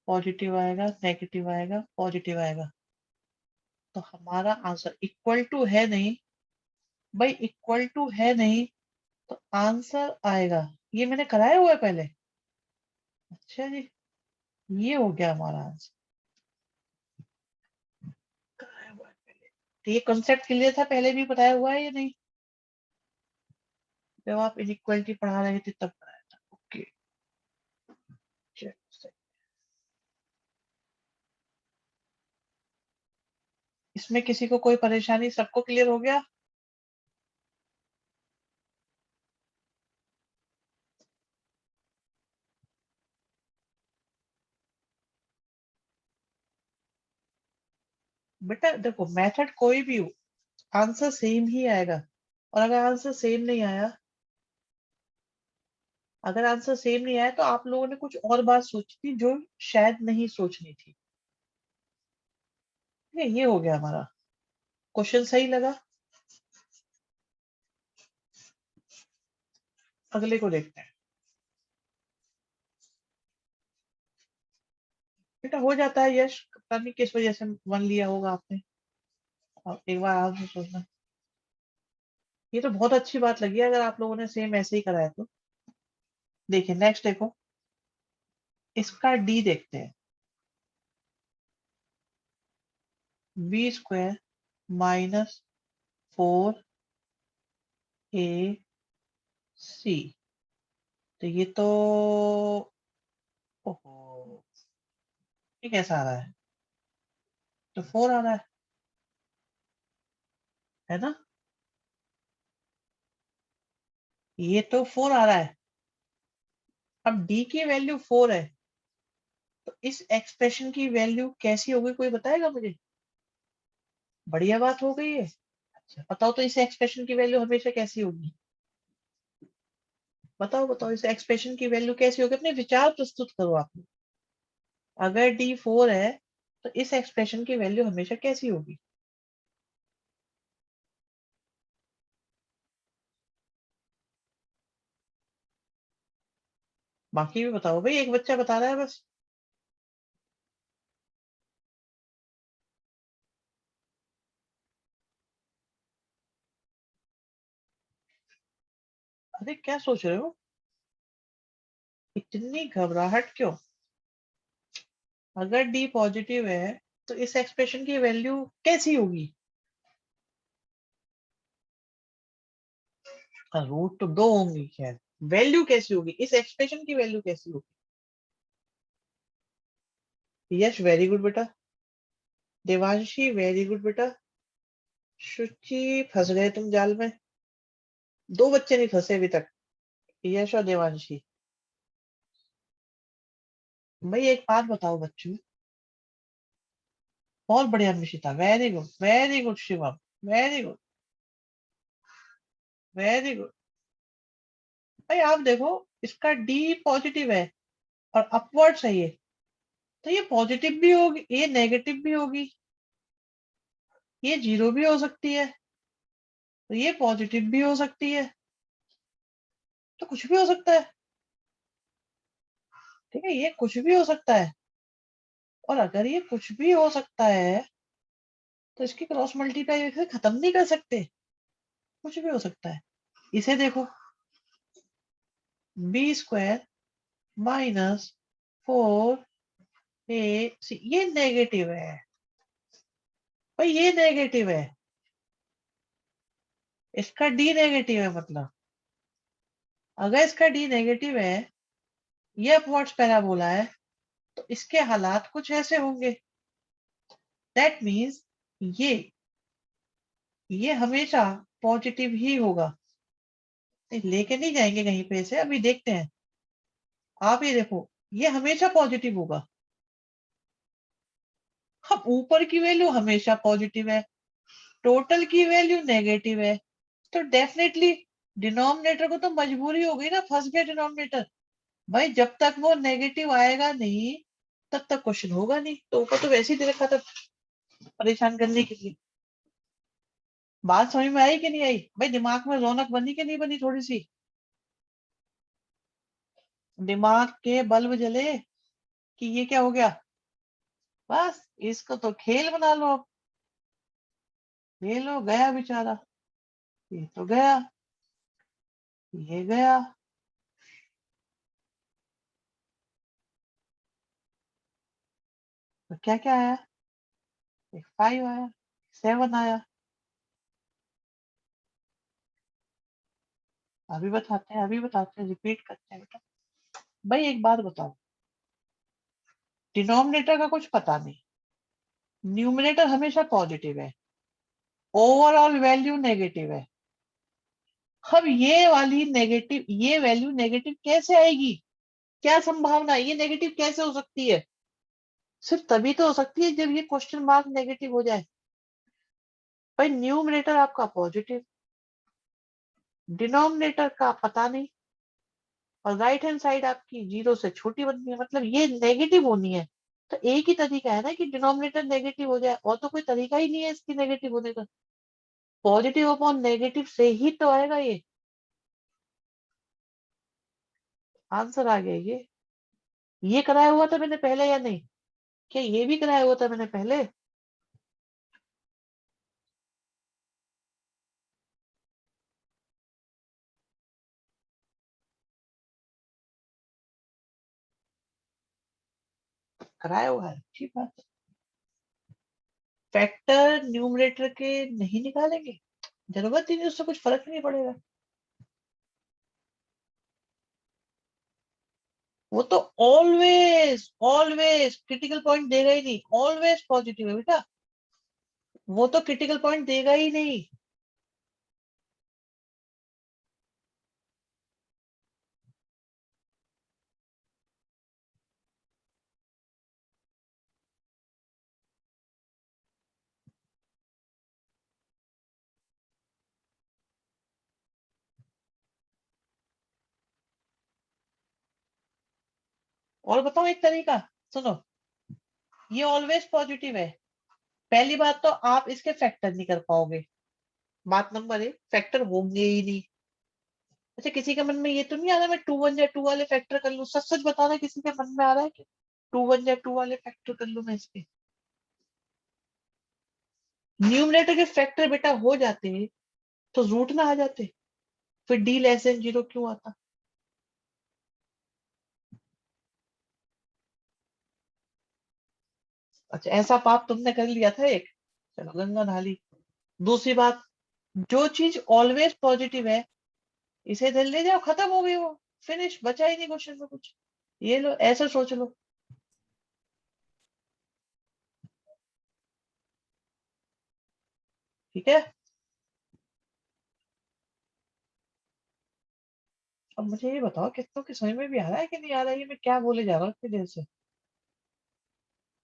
पॉजिटिव आएगा नेगेटिव आएगा पॉजिटिव आएगा। तो हमारा आंसर इक्वल टू है नहीं भाई, इक्वल टू है नहीं, तो आंसर आएगा, ये मैंने कराया हुआ है पहले। अच्छा जी, ये हो गया हमारा आंसर, कराया हुआ है पहले। तो ये कॉन्सेप्ट क्लियर था, पहले भी बताया हुआ है या नहीं? जब आप इनइक्वालिटी पढ़ा रहे थे तब कराया था। ओके, चलो। इसमें किसी को कोई परेशानी, सबको क्लियर हो गया? बेटा देखो मेथड कोई भी हो, आंसर सेम ही आएगा। और अगर आंसर सेम नहीं आया, अगर आंसर सेम नहीं आया तो आप लोगों ने कुछ और बात सोची थी जो शायद नहीं सोचनी थी। ठीक है, ये हो गया हमारा क्वेश्चन। सही लगा? अगले को देखते हैं। बेटा हो जाता है यश, पता नहीं किस वजह से वन लिया होगा आपने। अब एक बार आराम से सोचना। ये तो बहुत अच्छी बात लगी अगर आप लोगों ने सेम ऐसे ही कराया तो। देखिए नेक्स्ट देखो, इसका डी देखते हैं। B square minus 4ac। तो ये तो, ओहो, ये कैसा आ रहा है? तो 4 आ रहा है ना? ये तो 4 आ रहा है। अब डी की वैल्यू 4 है, तो इस एक्सप्रेशन की वैल्यू कैसी होगी, कोई बताएगा मुझे? बढ़िया बात हो गई है। अच्छा बताओ तो इस एक्सप्रेशन की वैल्यू हमेशा कैसी होगी? बताओ बताओ, इस एक्सप्रेशन की वैल्यू कैसी होगी? अपने विचार प्रस्तुत करो आप। अगर डी 4 है तो इस एक्सप्रेशन की वैल्यू हमेशा कैसी होगी? बाकी भी बताओ भाई, एक बच्चा बता रहा है बस। अरे क्या सोच रहे हो? इतनी घबराहट क्यों? अगर डी पॉजिटिव है तो इस एक्सप्रेशन की वैल्यू कैसी होगी? रूट तो 2 होंगी खैर, वैल्यू कैसी होगी, इस एक्सप्रेशन की वैल्यू कैसी होगी? यश वेरी गुड बेटा। देवांशी वेरी गुड बेटा। शुचि फंस गए तुम जाल में। दो बच्चे नहीं फंसे अभी तक, यश और देवांशी। भाई एक बात बताओ बच्चों। बहुत बढ़िया Nishita, very good very good. Shivam very good very good. भाई आप देखो, इसका डी पॉजिटिव है और अपवर्ड है ये, तो ये पॉजिटिव भी होगी, ये नेगेटिव भी होगी, ये जीरो भी हो सकती है, तो ये पॉजिटिव भी हो सकती है, तो कुछ भी हो सकता है। ठीक है, ये कुछ भी हो सकता है। और अगर ये कुछ भी हो सकता है तो इसकी क्रॉस मल्टीप्लाई से खत्म नहीं कर सकते। कुछ भी हो सकता है। इसे देखो, बी स्क्वायर माइनस 4ac, ये नेगेटिव है। भाई ये नेगेटिव है, इसका डी नेगेटिव है। मतलब अगर इसका डी नेगेटिव है, ये अपवर्ड्स पैराबोला है, तो इसके हालात कुछ ऐसे होंगे। दैट मीन्स ये ये हमेशा पॉजिटिव ही होगा। लेके नहीं जाएंगे कहीं पे इसे, अभी देखते हैं। आप ये देखो, ये हमेशा पॉजिटिव होगा। अब ऊपर की वैल्यू हमेशा पॉजिटिव है, टोटल की वैल्यू नेगेटिव है, तो डेफिनेटली डिनोमिनेटर को तो मजबूरी हो गई ना, फंस गया डिनोमिनेटर। भाई जब तक वो नेगेटिव आएगा नहीं तब तक क्वेश्चन होगा नहीं, तो ऊपर तो वैसे ही दे रखा था परेशान करने के लिए। बात समझ में आई कि नहीं आई? भाई दिमाग में रौनक बनी कि नहीं बनी थोड़ी सी? दिमाग के बल्ब जले कि ये क्या हो गया? बस इसको तो खेल बना लो अब। खेल हो गया बेचारा, ये तो गया, ये गया। तो क्या क्या आया? एक 5 आया, 7 आया। अभी बताते हैं, रिपीट करते हैं बेटा। भाई एक बात बताओ, डिनोमिनेटर का कुछ पता नहीं, न्यूमिनेटर हमेशा पॉजिटिव है, ओवरऑल वैल्यू नेगेटिव है। अब ये वाली नेगेटिव, ये वैल्यू नेगेटिव कैसे आएगी? क्या संभावना है, ये नेगेटिव कैसे हो सकती है? सिर्फ तभी तो हो सकती है जब ये क्वेश्चन मार्क नेगेटिव हो जाए। भाई न्यूमरेटर आपका पॉजिटिव, डिनोमिनेटर का पता नहीं, और राइट हैंड साइड आपकी जीरो से छोटी बननी है, मतलब ये नेगेटिव होनी है। तो एक ही तरीका है ना कि डिनोमिनेटर नेगेटिव हो जाए, और तो कोई तरीका ही नहीं है इसकी नेगेटिव होने का। पॉजिटिव अपॉन नेगेटिव से ही तो आएगा ये आंसर। आ गया ये कराया हुआ था मैंने पहले या नहीं? क्या ये भी कराया हुआ था मैंने पहले? कराया हुआ है, ठीक बात है। फैक्टर न्यूमरेटर के नहीं निकालेंगे, जरूरत ही नहीं, उससे कुछ फर्क नहीं पड़ेगा। वो तो ऑलवेज ऑलवेज क्रिटिकल पॉइंट देगा ही नहीं, ऑलवेज पॉजिटिव है बेटा। वो तो क्रिटिकल पॉइंट देगा ही नहीं। और बताओ एक तरीका, सुनो। ये ऑलवेज पॉजिटिव है। पहली बात तो आप इसके फैक्टर नहीं कर पाओगे। बात नंबर एक, फैक्टर होंगे ही नहीं। अच्छा, किसी के मन में ये तो नहीं आ रहा मैं टू वन या टू वाले फैक्टर कर लूं? सच सच बता रहा, किसी के मन में आ रहा है कि टू वन या टू वाले फैक्टर कर लूं मैं इसके? न्यूमरेटर के फैक्टर बेटा हो जाते तो रूट ना आ जाते, फिर डी लेस देन जीरो क्यों आता? अच्छा, ऐसा पाप तुमने कर लिया था एक, चलो गंगा नहा ली। दूसरी बात, जो चीज ऑलवेज पॉजिटिव है इसे इधर ले जाओ, खत्म हो गई वो, फिनिश, बचा ही नहीं क्वेश्चन में कुछ। ये लो, ऐसा सोच लो। ठीक है। अब मुझे ये बताओ कितनों की समझ में भी आ रहा है कि नहीं आ रहा है, ये मैं क्या बोले जा रहा हूँ इतनी देर से?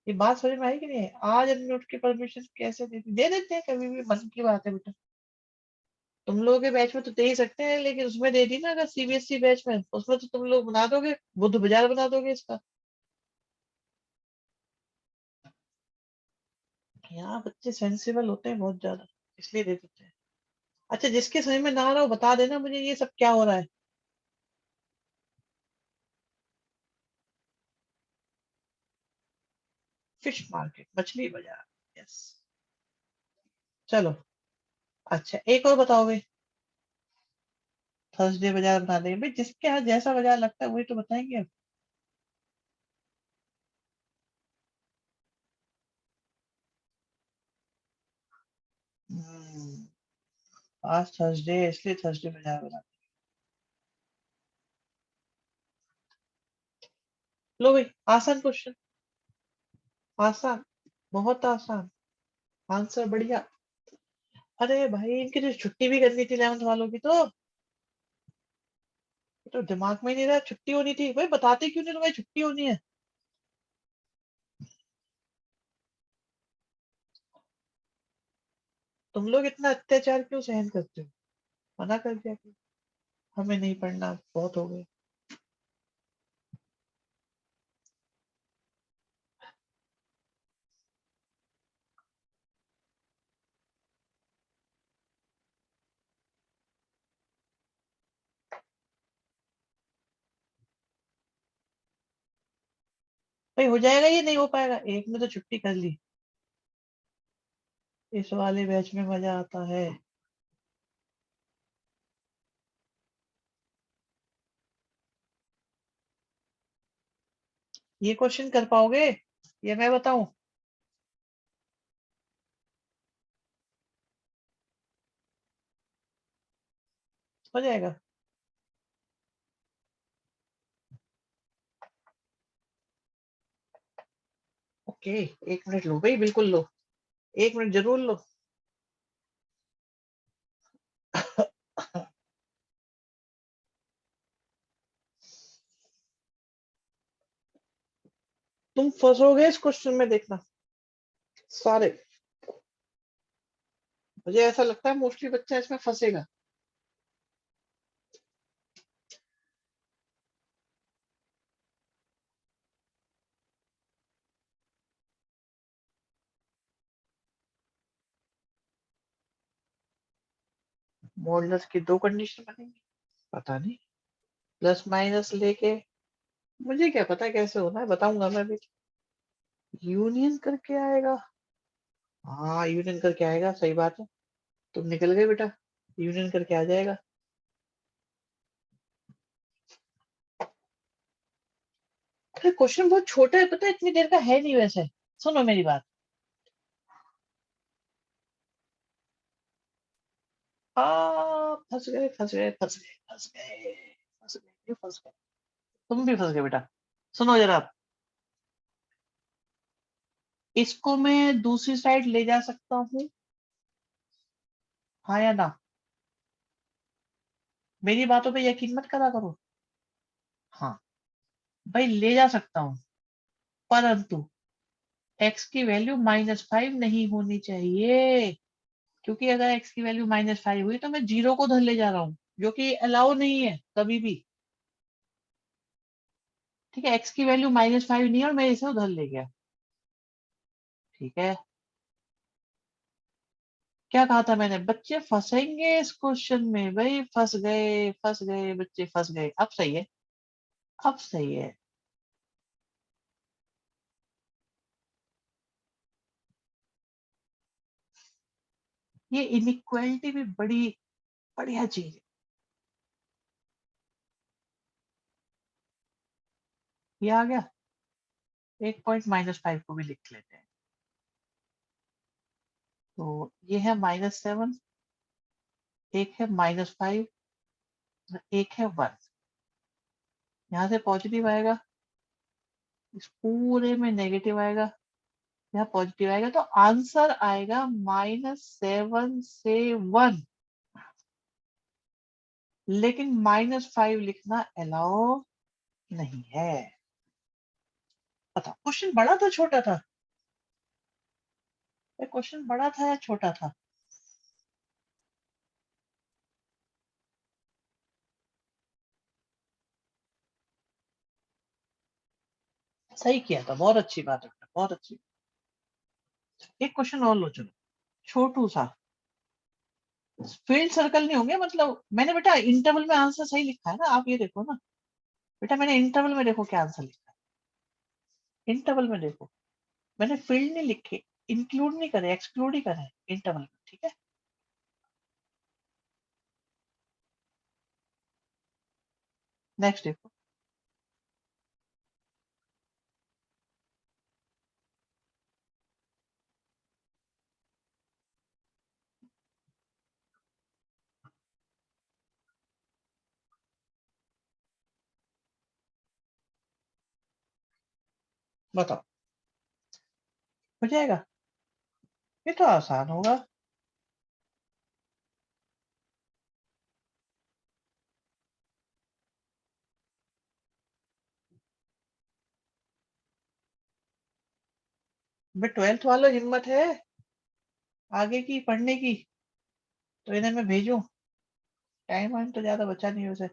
ये बात समझ में आई कि नहीं है? आज अनम्यूट की परमिशन कैसे दे देते हैं, कभी भी मन की बात है बेटा। तुम लोगों के बैच में तो दे ही सकते हैं, लेकिन उसमें दे दी ना अगर सीबीएसई बैच में, उसमें तो तुम लोग बना दोगे, बुद्ध बाजार बना दोगे इसका। यहाँ बच्चे सेंसिबल होते हैं बहुत ज्यादा, इसलिए दे देते हैं। अच्छा, जिसके समझ में ना आ रहा हो बता देना मुझे, ये सब क्या हो रहा है। फिश मार्केट, मछली बाजार। यस। चलो। अच्छा, एक और बताओ भाई। थर्सडे बाजार बना देंगे भाई, जिसके यहाँ जैसा बाजार लगता है वही तो बताएंगे अब। हम्म, आज थर्सडे है, इसलिए थर्सडे बाजार बना। लो भाई, आसान क्वेश्चन, आसान, बहुत आसान, आंसर बढ़िया। अरे भाई, इनकी तो छुट्टी भी करनी थी 11th वालों की तो दिमाग में ही नहीं रहा, छुट्टी होनी थी भाई, बताते क्यों नहीं तुम्हारी छुट्टी होनी है? तुम लोग इतना अत्याचार क्यों सहन करते हो? मना कर दिया कि हमें नहीं पढ़ना, बहुत हो गए। भाई हो जाएगा, ये नहीं हो पाएगा, एक ने तो छुट्टी कर ली। इस वाले बैच में मजा आता है। ये क्वेश्चन कर पाओगे? ये मैं बताऊं? हो जाएगा। ओके, 1 मिनट लो भाई, बिल्कुल लो, 1 मिनट जरूर लो। तुम फंसोगे इस क्वेश्चन में, देखना सारे। मुझे ऐसा लगता है मोस्टली बच्चा इसमें फंसेगा। मॉडुलस की दो कंडीशन बनेंगी, पता नहीं। प्लस माइनस लेके, मुझे क्या पता कैसे होना है, बताऊंगा मैं भी। यूनियन करके आएगा, हाँ यूनियन करके आएगा, सही बात है। तुम निकल गए बेटा, यूनियन करके आ जाएगा। अरे क्वेश्चन बहुत छोटा है, पता है, इतनी देर का है नहीं वैसे। सुनो मेरी बात। फंस गए फंस गए फंस गए फंस गए फंस गए फंस गए। तुम भी फंस गए बेटा। सुनो जरा, इसको मैं दूसरी साइड ले जा सकता हूँ, हाँ या ना? मेरी बातों पे यकीन मत करा करो। हाँ भाई, ले जा सकता हूँ, परंतु एक्स की वैल्यू -5 नहीं होनी चाहिए। क्योंकि अगर एक्स की वैल्यू -5 हुई तो मैं जीरो को उधर ले जा रहा हूँ, जो कि अलाउ नहीं है कभी भी। ठीक है, एक्स की वैल्यू -5 नहीं है और मैं इसे उधर ले गया। ठीक है, क्या कहा था मैंने? बच्चे फंसेंगे इस क्वेश्चन में भाई, फंस गए बच्चे, फंस गए। अब सही है, अब सही है। ये इनइक्वालिटी भी बड़ी बढ़िया चीज है। ये आ गया, एक पॉइंट -5 को भी लिख लेते हैं। तो ये है -7, एक है -5, एक है 1। यहाँ से पॉजिटिव आएगा, इस पूरे में नेगेटिव आएगा, यहाँ पॉजिटिव आएगा, तो आंसर आएगा -7 से 1। लेकिन -5 लिखना अलाउ नहीं है। पता क्वेश्चन बड़ा था छोटा था? क्वेश्चन बड़ा था या छोटा था? सही किया था, बहुत अच्छी बात है बेटा, बहुत अच्छी। एक क्वेश्चन और लो चलो, छोटू सा। फील्ड सर्कल नहीं होंगे, मतलब मैंने बेटा इंटरवल में आंसर सही लिखा है ना, आप ये देखो ना। बेटा मैंने इंटरवल में देखो क्या आंसर लिखा है, इंटरवल में देखो। मैंने फील्ड नहीं लिखे, इंक्लूड नहीं करे, एक्सक्लूड ही करे इंटरवल में, ठीक है। नेक्स्ट देखो, बताओ, हो जाएगा? ये तो आसान होगा। बट 12th वालों हिम्मत है आगे की पढ़ने की, तो इन्हें मैं भेजूं? टाइम वाइम तो ज्यादा बचा नहीं वैसे।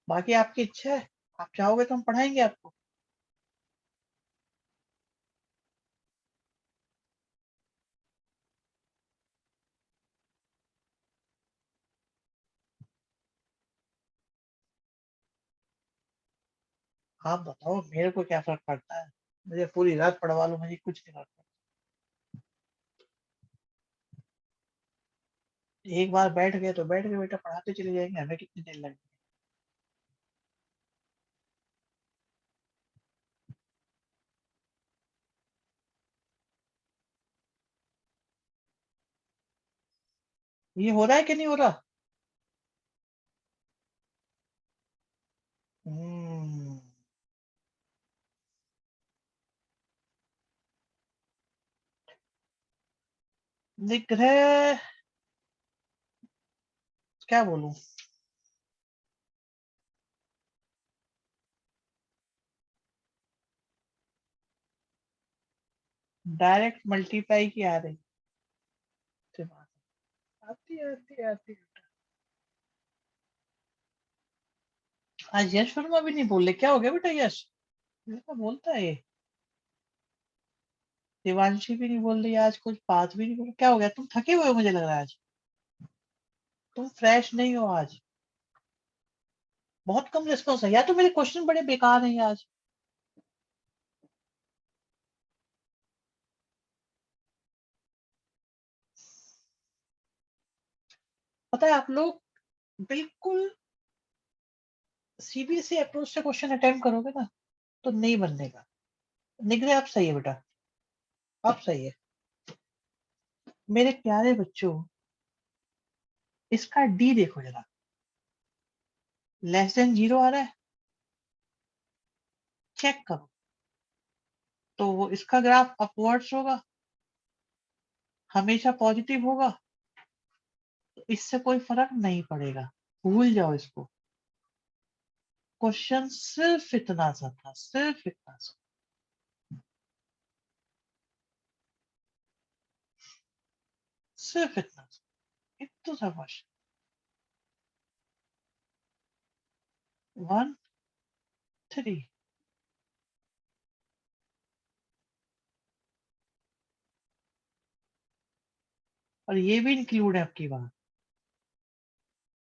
बाकी आपकी इच्छा है, आप चाहोगे तो हम पढ़ाएंगे आपको। आप बताओ, मेरे को क्या फर्क पड़ता है? मुझे पूरी रात पढ़वा लो, मुझे कुछ नहीं फर्क पड़ता। एक बार बैठ गए तो बैठ गए बेटा, पढ़ाते चले जाएंगे, हमें कितनी देर लगेगी। ये हो रहा है कि नहीं हो रहा? हम्म, दिख रहे, क्या बोलूं। डायरेक्ट मल्टीप्लाई की आ रही दिमाग आती। आज यश वर्मा भी नहीं बोल रहे, क्या हो गया बेटा यश? ऐसा बोलता है ये। देवांशी भी नहीं बोल रही आज, कुछ बात भी नहीं बोल रही, क्या हो गया? तुम थके हुए हो मुझे लग रहा है आज, तुम फ्रेश नहीं हो आज, बहुत कम रिस्पॉन्स है, या तो मेरे क्वेश्चन बड़े बेकार हैं आज। पता है आप लोग बिल्कुल सीबीएसई अप्रोच से क्वेश्चन अटेम्प्ट करोगे ना तो नहीं बनेगा। निगरे आप सही है बेटा, आप सही है। मेरे प्यारे बच्चों, इसका डी देखो जरा, लेस देन जीरो आ रहा है, चेक करो, तो वो इसका ग्राफ अपवर्ड्स होगा, हमेशा पॉजिटिव होगा, तो इससे कोई फर्क नहीं पड़ेगा, भूल जाओ इसको। क्वेश्चन सिर्फ इतना सा था, सिर्फ इतना सा, सिर्फ इतना सा, इतना सा क्वेश्चन। 1 3 और ये भी इंक्लूड है आपकी बात।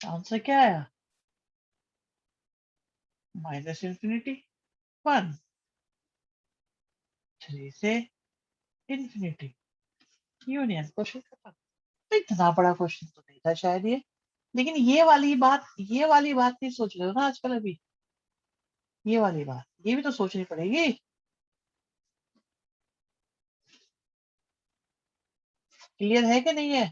आंसर क्या आया? माइनस इंफिनिटी 1, 3 से इंफिनिटी, यूनियन। क्वेश्चन खत्म। तो इतना बड़ा क्वेश्चन तो नहीं था शायद ये, लेकिन ये वाली बात नहीं सोच रहे हो ना आजकल अभी, ये वाली बात, ये भी तो सोचनी पड़ेगी। क्लियर है कि नहीं है?